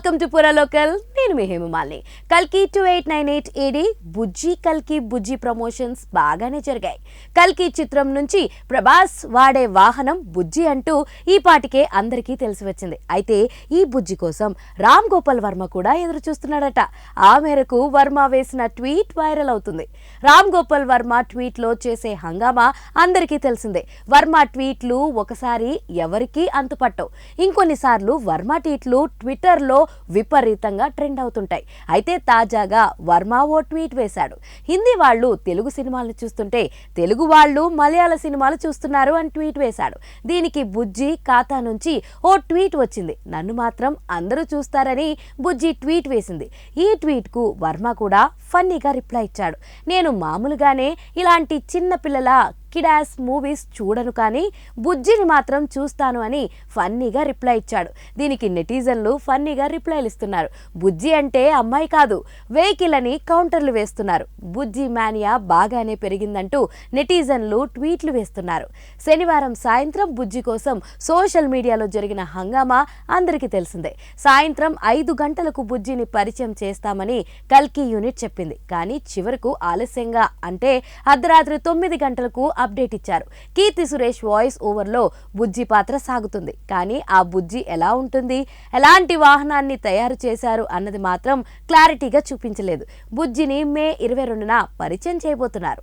Welcome to పురా local. నేను మీ హేమమాలిని. కల్కి 2898 ఏడి బుజ్జి కల్కి బుజ్జి ప్రమోషన్స్ బాగానే జరిగాయి. కల్కి చిత్రం నుంచి ప్రభాస్ వాడే వాహనం బుజ్జి అంటూ ఈ పాటికే అందరికీ తెలిసి వచ్చింది. అయితే ఈ బుజ్జి కోసం రామ్ గోపాల్ వర్మ కూడా ఎదురు చూస్తున్నాడట. ఆ మేరకు వర్మ వేసిన ట్వీట్ వైరల్ అవుతుంది. రామ్ గోపాల్ వర్మ ట్వీట్ లో చేసే హంగామా అందరికీ తెలిసిందే. వర్మ ట్వీట్లు ఒకసారి ఎవరికీ అంతుపట్టవు. ఇంకొన్నిసార్లు వర్మ ట్వీట్లు ట్విట్టర్లో విపరీతంగా ట్రెండ్ అవుతుంటాయి. అయితే తాజాగా వర్మ ఓ ట్వీట్ వేశాడు. హిందీ వాళ్ళు తెలుగు సినిమాలను చూస్తుంటే తెలుగు వాళ్ళు మలయాళ సినిమాలు చూస్తున్నారు అని ట్వీట్ వేశాడు. దీనికి బుజ్జి ఖాతా నుంచి ఓ ట్వీట్ వచ్చింది. నన్ను మాత్రం అందరూ చూస్తారని బుజ్జి ట్వీట్ వేసింది. ఈ ట్వీట్ కు వర్మ కూడా ఫన్నీగా రిప్లై ఇచ్చాడు. నేను మామూలుగానే ఇలాంటి చిన్న పిల్లల కిడాస్ మూవీస్ చూడను, కానీ బుజ్జిని మాత్రం చూస్తాను అని ఫన్నీగా రిప్లై ఇచ్చాడు. దీనికి నెటిజన్లు ఫన్నీగా రిప్లైలు ఇస్తున్నారు. బుజ్జి అంటే అమ్మాయి కాదు, వెహికల్ అని కౌంటర్లు వేస్తున్నారు. బుజ్జి మానియా బాగానే పెరిగిందంటూ నెటిజన్లు ట్వీట్లు వేస్తున్నారు. శనివారం సాయంత్రం బుజ్జి కోసం సోషల్ మీడియాలో జరిగిన హంగామా అందరికీ తెలిసిందే. సాయంత్రం 5 గంటలకు బుజ్జిని పరిచయం చేస్తామని కల్కి యూనిట్ చెప్పింది. కానీ చివరకు ఆలస్యంగా అంటే అర్ధరాత్రి 9 గంటలకు అప్డేట్ ఇచ్చారు. కీర్తి సురేష్ వాయిస్ ఓవర్ లో బుజ్జి పాత్ర సాగుతుంది. కానీ ఆ బుజ్జి ఎలా ఉంటుంది, ఎలాంటి వాహనాన్ని తయారు చేశారు అన్నది మాత్రం క్లారిటీగా చూపించలేదు. బుజ్జిని మే 22న పరిచయం చేయబోతున్నారు.